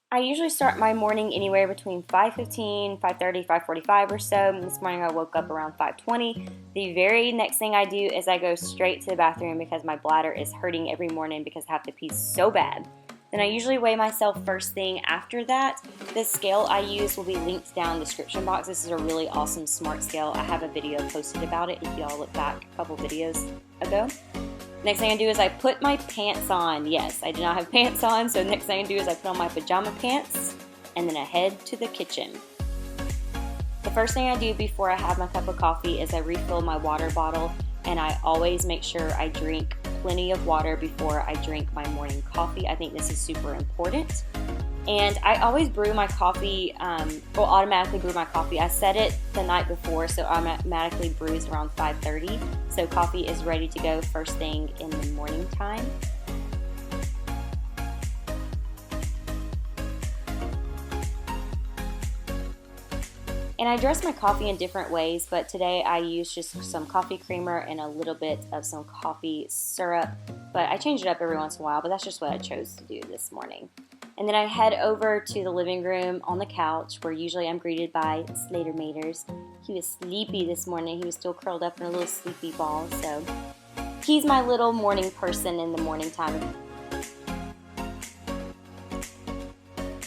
I usually start my morning anywhere between 5:15, 5:30, 5:45 or so. This morning I woke up around 5:20. The very next thing I do is I go straight to the bathroom because my bladder is hurting every morning because I have to pee so bad. Then I usually weigh myself first thing after that. The scale I use will be linked down in the description box. This is a really awesome smart scale. I have a video posted about it if y'all look back a couple videos ago. Next thing I do is I put my pants on. Yes, I do not have pants on, so next thing I do is I put on my pajama pants and then I head to the kitchen. The first thing I do before I have my cup of coffee is I refill my water bottle, and I always make sure I drink plenty of water before I drink my morning coffee. I think this is super important. And I always brew my coffee, automatically brew my coffee. I set it the night before, so automatically brews around 5:30. So coffee is ready to go first thing in the morning time. And I dress my coffee in different ways, but today I use just some coffee creamer and a little bit of some coffee syrup. But I change it up every once in a while, but that's just what I chose to do this morning. And then I head over to the living room on the couch where usually I'm greeted by Slater Maters. He was sleepy this morning. He was still curled up in a little sleepy ball. So he's my little morning person in the morning time.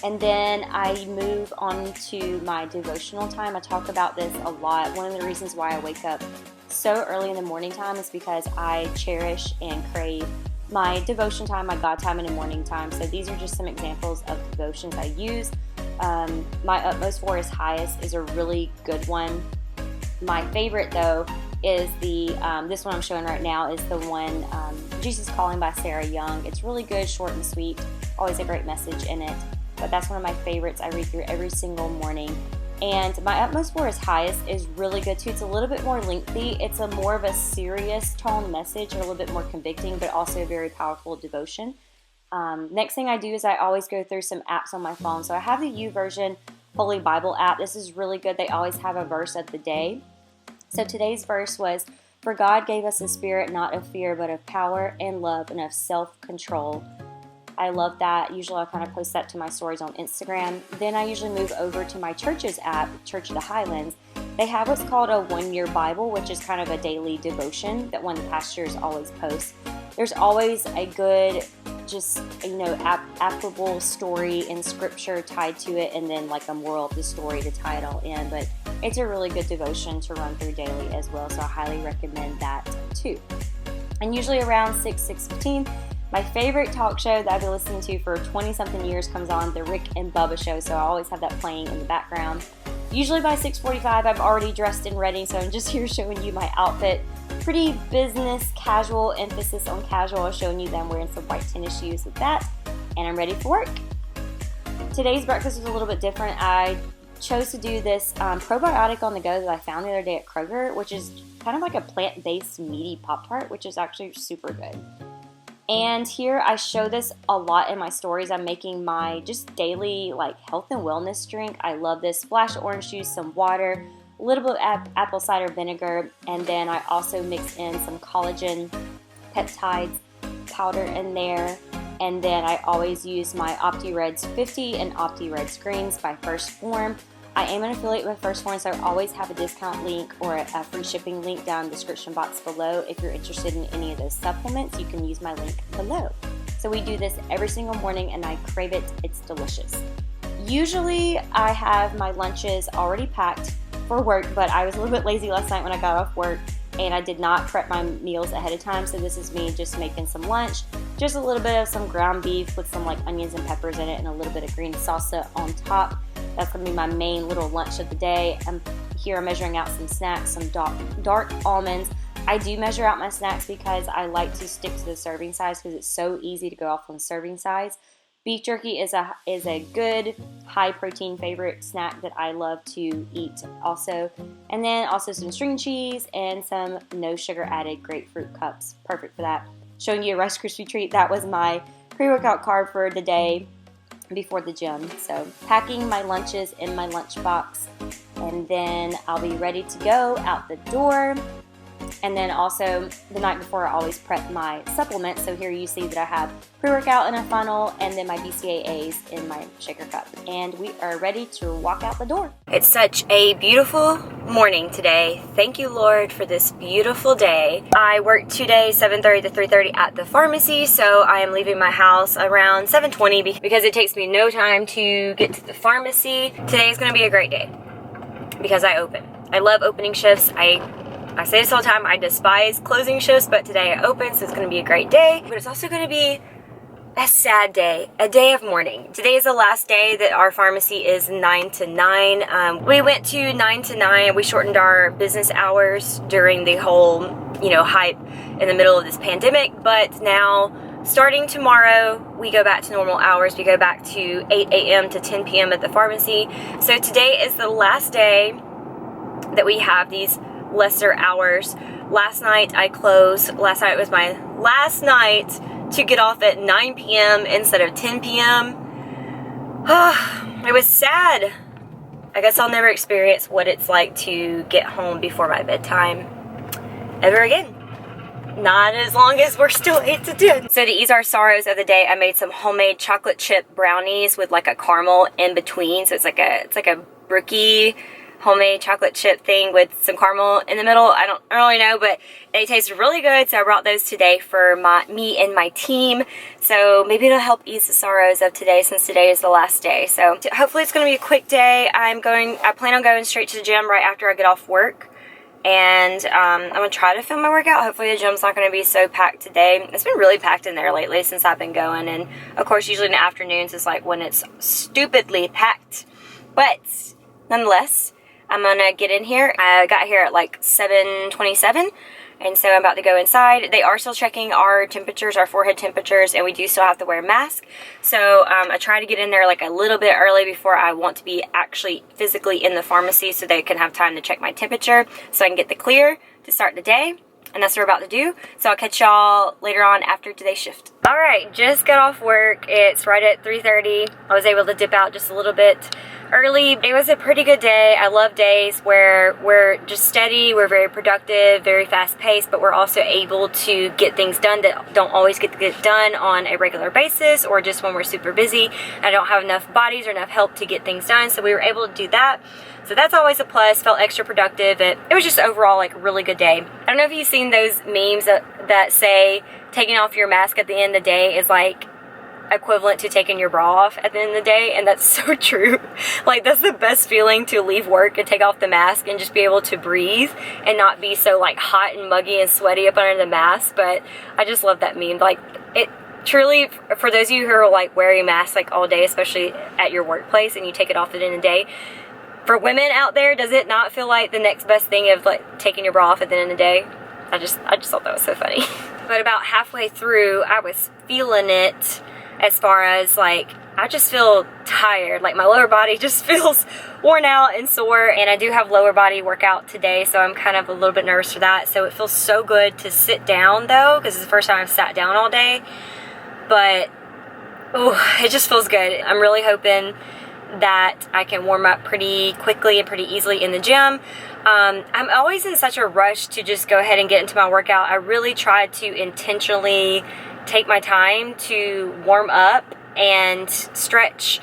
And then I move on to my devotional time. I talk about this a lot. One of the reasons why I wake up so early in the morning time is because I cherish and crave my devotion time, my God time in the morning time. So these are just some examples of devotions I use. My utmost for his highest is a really good one. My favorite though is this one I'm showing right now is the one Jesus Calling by Sarah Young. It's really good, short and sweet. Always a great message in it. But that's one of my favorites. I read through every single morning. And my utmost for his highest is really good too. It's a little bit more lengthy. It's a more of a serious tone message, a little bit more convicting, but also a very powerful devotion. Next thing I do is I always go through some apps on my phone. So I have the YouVersion Holy Bible app. This is really good. They always have a verse of the day. So today's verse was, "For God gave us a spirit not of fear, but of power and love and of self-control." I love that. Usually I kind of post that to my stories on Instagram. Then I usually move over to my church's app, Church of the Highlands. They have what's called a 1-year Bible, which is kind of a daily devotion that one of the pastors always posts. There's always a good, just, applicable story in scripture tied to it, and then like a moral of the story to tie it all in. But it's a really good devotion to run through daily as well, so I highly recommend that too. And usually around 6:15, my favorite talk show that I've been listening to for 20-something years comes on, The Rick and Bubba Show, so I always have that playing in the background. Usually by 6:45, I'm already dressed and ready, so I'm just here showing you my outfit. Pretty business casual, emphasis on casual. I'm showing you that I'm wearing some white tennis shoes with that, and I'm ready for work. Today's breakfast was a little bit different. I chose to do this probiotic on the go that I found the other day at Kroger, which is kind of like a plant-based meaty Pop-Tart, which is actually super good. And here I show this a lot in my stories. I'm making my just daily health and wellness drink. I love this. Splash of orange juice, some water, a little bit of apple cider vinegar, and then I also mix in some collagen peptides powder in there. And then I always use my OptiReds 50 and OptiReds Greens by First Form. I am an affiliate with First Form, so I always have a discount link or a free shipping link down in the description box below. If you're interested in any of those supplements, you can use my link below. So we do this every single morning, and I crave it. It's delicious. Usually I have my lunches already packed for work, but I was a little bit lazy last night when I got off work, and I did not prep my meals ahead of time, so this is me just making some lunch. Just a little bit of some ground beef with some onions and peppers in it and a little bit of green salsa on top. That's going to be my main little lunch of the day. Here I'm measuring out some snacks, some dark almonds. I do measure out my snacks because I like to stick to the serving size because it's so easy to go off on serving size. Beef jerky is a good high protein favorite snack that I love to eat also. And then also some string cheese and some no sugar added grapefruit cups. Perfect for that. Showing you a Rice Krispie treat. That was my pre-workout carb for the day before the gym. So packing my lunches in my lunchbox, and then I'll be ready to go out the door. And then also the night before I always prep my supplements. So here you see that I have pre-workout in a funnel and then my BCAAs in my shaker cup. And we are ready to walk out the door. It's such a beautiful morning today. Thank you, Lord, for this beautiful day. I worked today 7:30 to 3:30 at the pharmacy, so I am leaving my house around 7:20 because it takes me no time to get to the pharmacy. Today is going to be a great day because I open. I love opening shifts. I say this all the time, I despise closing shifts, but today I open, so it's going to be a great day. But it's also going to be a sad day, a day of mourning. Today is the last day that our pharmacy is 9 to 9. We went to 9 to 9. We shortened our business hours during the whole, hype in the middle of this pandemic. But now, starting tomorrow, we go back to normal hours. We go back to 8 a.m. to 10 p.m. at the pharmacy. So today is the last day that we have these lesser hours. Last night I closed. Last night was my last night to get off at 9 p.m. instead of 10 p.m. It was sad. I guess I'll never experience what it's like to get home before my bedtime ever again. Not as long as we're still 8 to 10. So to ease our sorrows of the day, I made some homemade chocolate chip brownies with like a caramel in between. So it's like a brookie homemade chocolate chip thing with some caramel in the middle. I don't really know, but they taste really good. So I brought those today for me and my team. So maybe it'll help ease the sorrows of today since today is the last day. So hopefully it's going to be a quick day. I plan on going straight to the gym right after I get off work. And I'm going to try to film my workout. Hopefully the gym's not going to be so packed today. It's been really packed in there lately since I've been going. And of course, usually in the afternoons is like when it's stupidly packed. But nonetheless, I'm gonna get in here. I got here at like 7:27, and so I'm about to go inside. They are still checking our temperatures, our forehead temperatures, and we do still have to wear a mask. So I try to get in there like a little bit early before I want to be actually physically in the pharmacy so they can have time to check my temperature so I can get the clear to start the day. And that's what we're about to do. So I'll catch y'all later on after today's shift. Alright, just got off work. It's right at 3:30. I was able to dip out just a little bit early. It was a pretty good day. I love days where we're just steady, we're very productive, very fast paced, but we're also able to get things done that don't always get done on a regular basis or just when we're super busy. I don't have enough bodies or enough help to get things done, so we were able to do that. So that's always a plus. Felt extra productive. It was just overall like a really good day. I don't know if you've seen those memes that say taking off your mask at the end of the day is like equivalent to taking your bra off at the end of the day, and that's so true. Like, that's the best feeling, to leave work and take off the mask and just be able to breathe and not be so like hot and muggy and sweaty up under the mask. But I just love that meme. Like, it truly, for those of you who are like wearing masks like all day, especially at your workplace, and you take it off at the end of the day, for women out there, does it not feel like the next best thing of like taking your bra off at the end of the day? I just thought that was so funny. But about halfway through, I was feeling it as far as like, I just feel tired. Like, my lower body just feels worn out and sore, and I do have lower body workout today, so I'm kind of a little bit nervous for that. So it feels so good to sit down though, because it's the first time I've sat down all day. But it just feels good. I'm really hoping that I can warm up pretty quickly and pretty easily in the gym. I'm always in such a rush to just go ahead and get into my workout. I really try to intentionally take my time to warm up and stretch,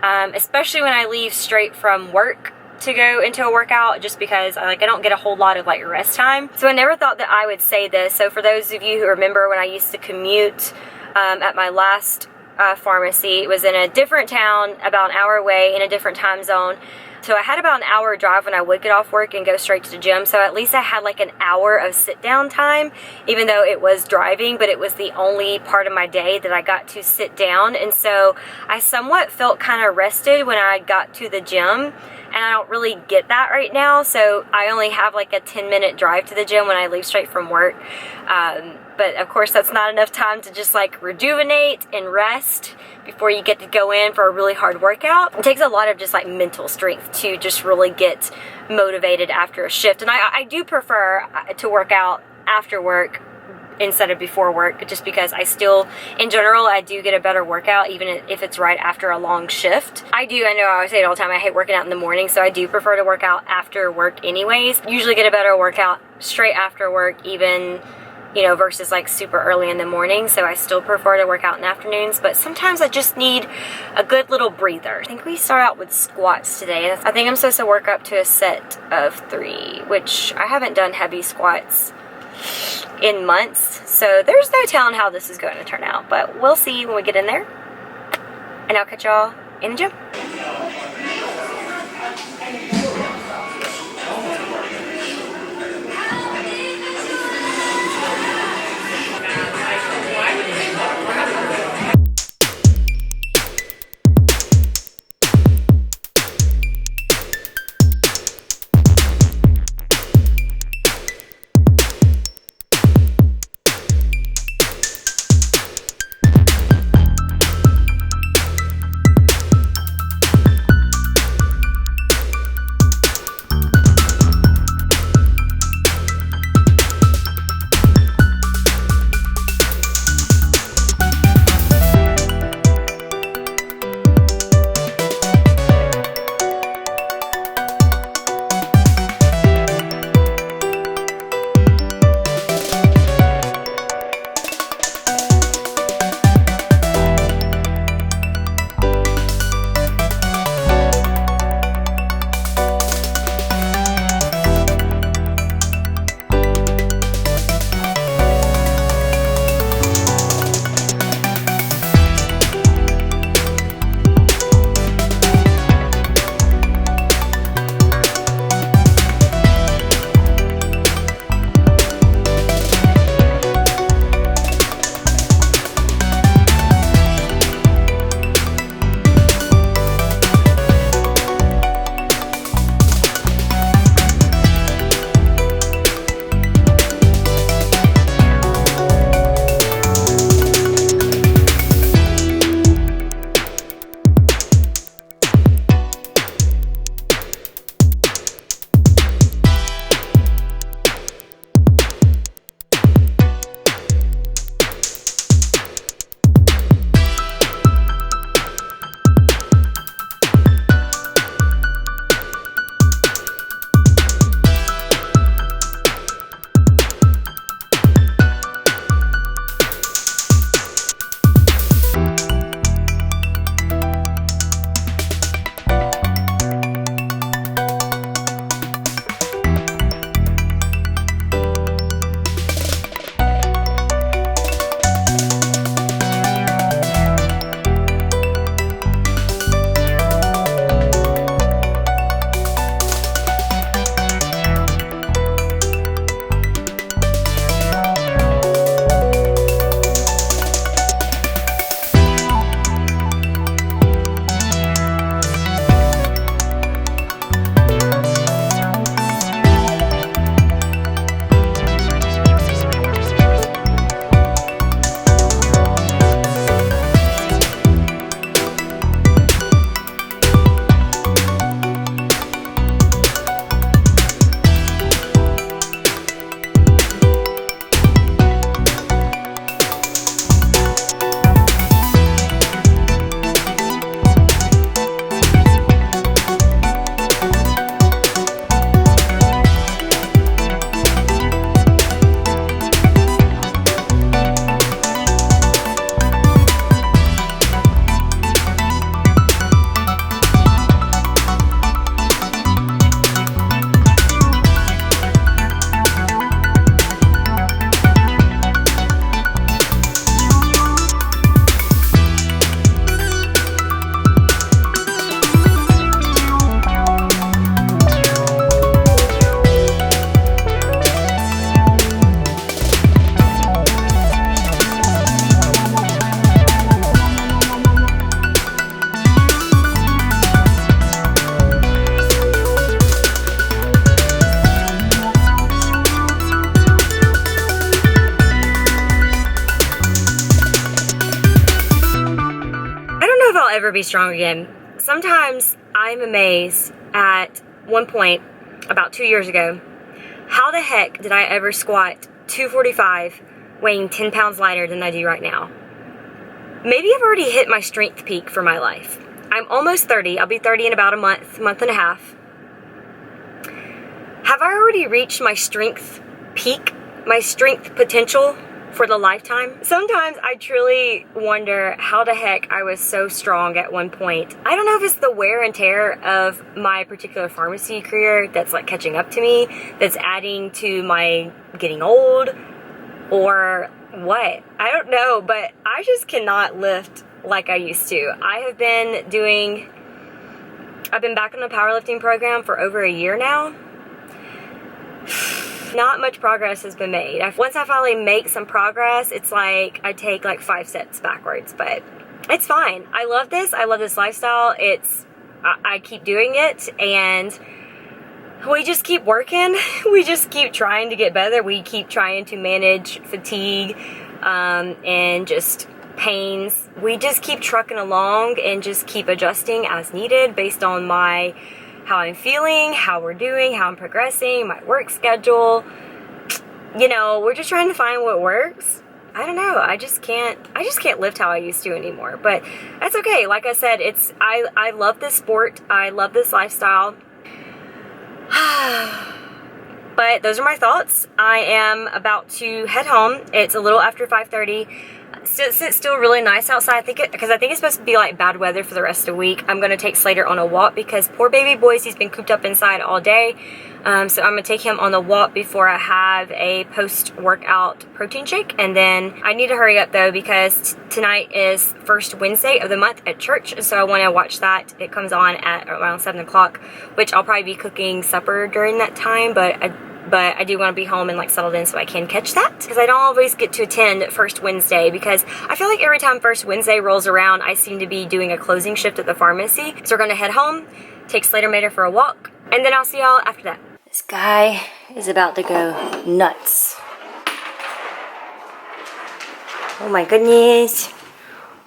especially when I leave straight from work to go into a workout, just because I don't get a whole lot of like rest time. So I never thought that I would say this. So for those of you who remember when I used to commute at my last pharmacy, it was in a different town, about an hour away, in a different time zone. So I had about an hour drive when I would get off work and go straight to the gym. So at least I had like an hour of sit down time, even though it was driving, but it was the only part of my day that I got to sit down. And so I somewhat felt kind of rested when I got to the gym. And I don't really get that right now. So I only have like a 10-minute drive to the gym when I leave straight from work. But of course that's not enough time to just like rejuvenate and rest before you get to go in for a really hard workout. It takes a lot of just like mental strength to just really get motivated after a shift. And I do prefer to work out after work instead of before work, just because I still, in general, I do get a better workout even if it's right after a long shift. I know I always say it all the time, I hate working out in the morning, so I do prefer to work out after work anyways. Usually get a better workout straight after work, even, you know, versus like super early in the morning. So I still prefer to work out in the afternoons, but sometimes I just need a good little breather. I think we start out with squats today. I think I'm supposed to work up to a set of 3, which I haven't done heavy squats in months, so there's no telling how this is going to turn out, but we'll see when we get in there, and I'll catch y'all in the gym. ever be strong again. Sometimes I'm amazed at one point, about 2 years ago, how the heck did I ever squat 245 weighing 10 pounds lighter than I do right now. Maybe I've already hit my strength peak for my life. I'm almost 30. I'll be 30 in about a month and a half. Have I already reached my strength peak, my strength potential for the lifetime? Sometimes I truly wonder how the heck I was so strong at one point. I don't know if it's the wear and tear of my particular pharmacy career that's like catching up to me, that's adding to my getting old, or what. I don't know, but I just cannot lift like I used to. I've been back in the powerlifting program for over a year now. Not much progress has been made. Once I finally make some progress, it's like I take like 5 steps backwards, but it's fine. I love this. I love this lifestyle. I keep doing it, and we just keep working. We just keep trying to get better. We keep trying to manage fatigue and just pains. We just keep trucking along and just keep adjusting as needed based on how I'm feeling, how we're doing, how I'm progressing, my work schedule. You know, we're just trying to find what works. I don't know. I just can't lift how I used to anymore. But that's okay. Like I said, I love this sport. I love this lifestyle. But those are my thoughts. I am about to head home. It's a little after 5:30. It's still really nice outside, because I think it's supposed to be like bad weather for the rest of the week. I'm going to take Slater on a walk because poor baby boy, he's been cooped up inside all day. So I'm going to take him on the walk before I have a post-workout protein shake. And then I need to hurry up though, because tonight is first Wednesday of the month at church. So I want to watch that. It comes on at around 7 o'clock, which I'll probably be cooking supper during that time. But I do want to be home and like settled in so I can catch that, because I don't always get to attend First Wednesday, because I feel like every time First Wednesday rolls around, I seem to be doing a closing shift at the pharmacy. So we're going to head home, take Slater Mater for a walk, and then I'll see y'all after that. This guy is about to go nuts. Oh my goodness.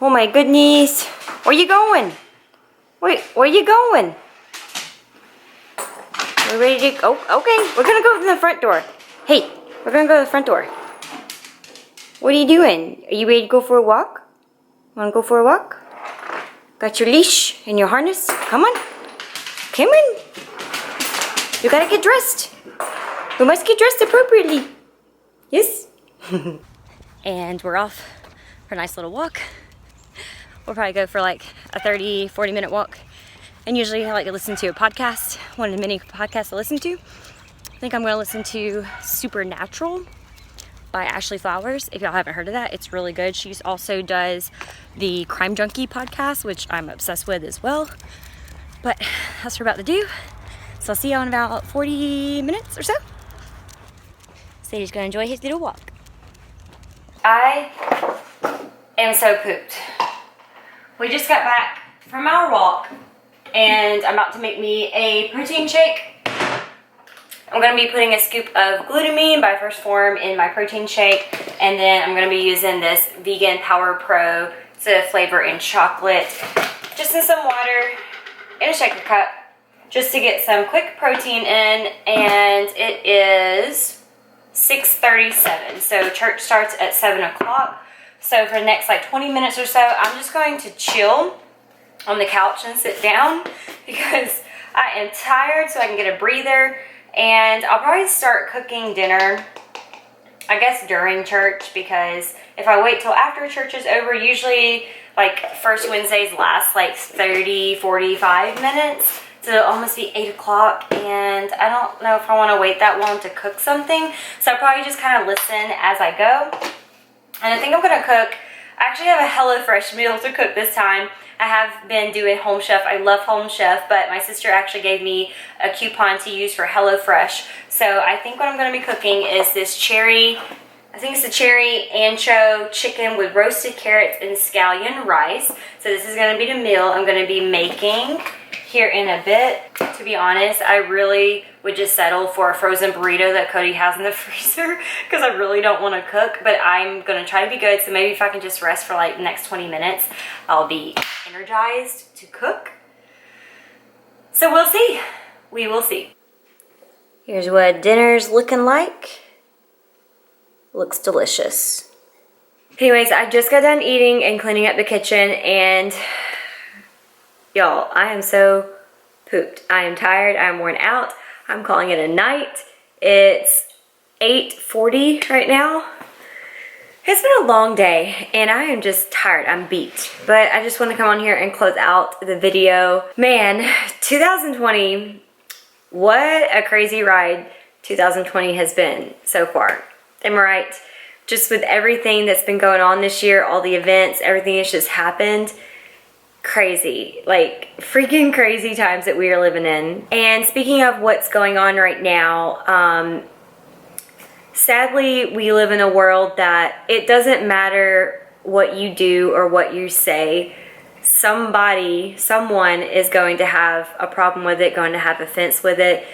Oh my goodness. Where you going? Wait, where you going? We're ready to go. Oh, okay. We're gonna go to the front door. Hey, we're gonna go to the front door. What are you doing? Are you ready to go for a walk? Wanna go for a walk? Got your leash and your harness? Come on. Come on. You gotta get dressed. We must get dressed appropriately. Yes? And we're off for a nice little walk. We'll probably go for like a 30, 40-minute walk. And usually I like to listen to a podcast, one of the many podcasts I listen to. I think I'm going to listen to Supernatural by Ashley Flowers. If y'all haven't heard of that, it's really good. She also does the Crime Junkie podcast, which I'm obsessed with as well. But that's what we're about to do. So I'll see y'all in about 40 minutes or so. Sadie's going to enjoy his little walk. I am so pooped. We just got back from our walk, and I'm about to make me a protein shake. I'm going to be putting a scoop of glutamine by First Form in my protein shake, and then I'm going to be using this vegan Power Pro to flavor in chocolate, just in some water in a shaker cup, just to get some quick protein in. And it is 6:37, so church starts at 7 o'clock. So for the next like 20 minutes or so, I'm just going to chill on the couch and sit down because I am tired, so I can get a breather. And I'll probably start cooking dinner, I guess, during church, because if I wait till after church is over, usually like First Wednesdays last like 30, 45 minutes. So it'll almost be 8 o'clock, and I don't know if I want to wait that long to cook something. So I'll probably just kind of listen as I go. And I think I'm going to cook, I actually have a HelloFresh meal to cook this time. I have been doing Home Chef. I love Home Chef, but my sister actually gave me a coupon to use for HelloFresh. So I think what I'm going to be cooking is this cherry, I think it's the cherry ancho chicken with roasted carrots and scallion rice. So this is going to be the meal I'm going to be making here in a bit. To be honest, I really would just settle for a frozen burrito that Cody has in the freezer because I really don't want to cook, but I'm going to try to be good. So maybe if I can just rest for like the next 20 minutes, I'll be energized to cook. So we'll see. We will see. Here's what dinner's looking like. Looks delicious. Anyways, I just got done eating and cleaning up the kitchen, and y'all, I am so pooped. I am tired. I'm worn out. I'm calling it a night. It's 8:40 right now. It's been a long day, and I am just tired. I'm beat. But I just want to come on here and close out the video. Man, 2020, what a crazy ride 2020 has been so far. Am I right? Just with everything that's been going on this year, all the events, everything that's just happened. Crazy, like freaking crazy times that we are living in. And speaking of what's going on right now, sadly, we live in a world that it doesn't matter what you do or what you say. Someone is going to have a problem with it, going to have offense with it.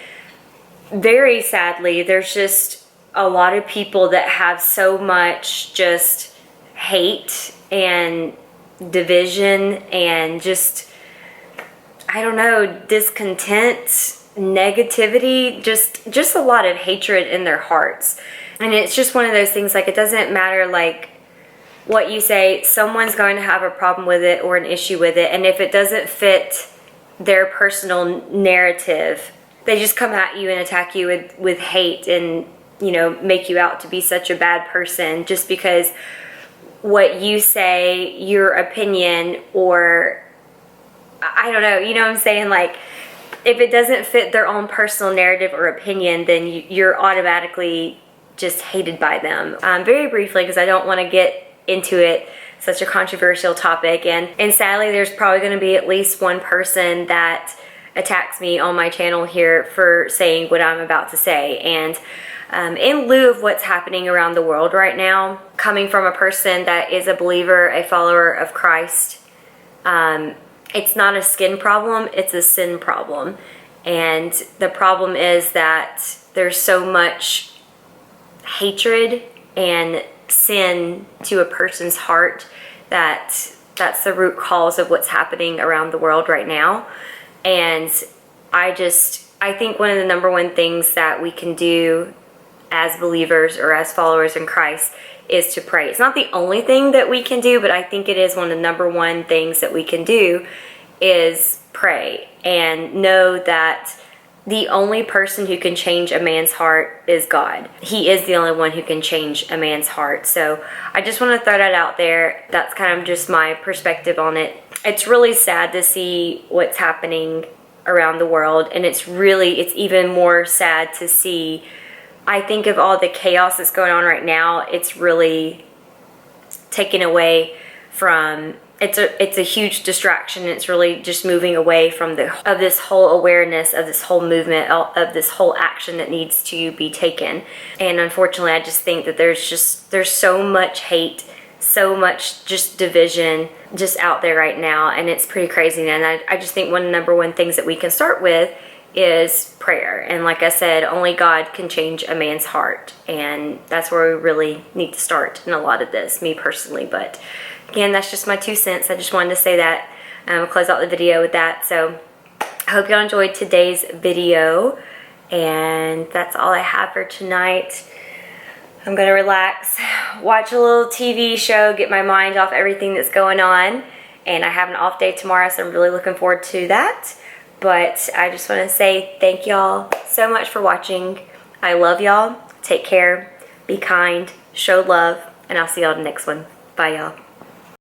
Very sadly, there's just a lot of people that have so much just hate and division and just, I don't know, discontent, negativity, just a lot of hatred in their hearts. And it's just one of those things, like, it doesn't matter like what you say, someone's going to have a problem with it or an issue with it, and if it doesn't fit their personal narrative, they just come at you and attack you with hate and, you know, make you out to be such a bad person just because what you say, your opinion, or I don't know, you know what I'm saying? Like, if it doesn't fit their own personal narrative or opinion, then you're automatically just hated by them. Very briefly, because I don't want to get into it, such a controversial topic, and sadly there's probably going to be at least one person that attacks me on my channel here for saying what I'm about to say. And in lieu of what's happening around the world right now, coming from a person that is a believer, a follower of Christ, it's not a skin problem, it's a sin problem. And the problem is that there's so much hatred and sin to a person's heart that's the root cause of what's happening around the world right now. And I think one of the number one things that we can do as believers or as followers in Christ is to pray. It's not the only thing that we can do, but I think it is one of the number one things that we can do is pray and know that the only person who can change a man's heart is God. He is the only one who can change a man's heart. So I just want to throw that out there. That's kind of just my perspective on it. It's really sad to see what's happening around the world, and it's even more sad to see, I think, of all the chaos that's going on right now. It's really taken away from, it's a huge distraction. It's really just moving away from this whole awareness, of this whole movement, of this whole action that needs to be taken. And unfortunately, I just think that there's so much hate, so much just division just out there right now, and it's pretty crazy. And I just think one of the number one things that we can start with is prayer. And like I said, only God can change a man's heart, and that's where we really need to start in a lot of this, me personally. But again, that's just my 2 cents. I just wanted to say that. I'll close out the video with that. So I hope y'all enjoyed today's video, and that's all I have for tonight. I'm gonna relax, watch a little TV show, get my mind off everything that's going on, and I have an off day tomorrow, so I'm really looking forward to that. But I just want to say thank y'all so much for watching. I love y'all. Take care, be kind, show love, and I'll see y'all in the next one. Bye, y'all.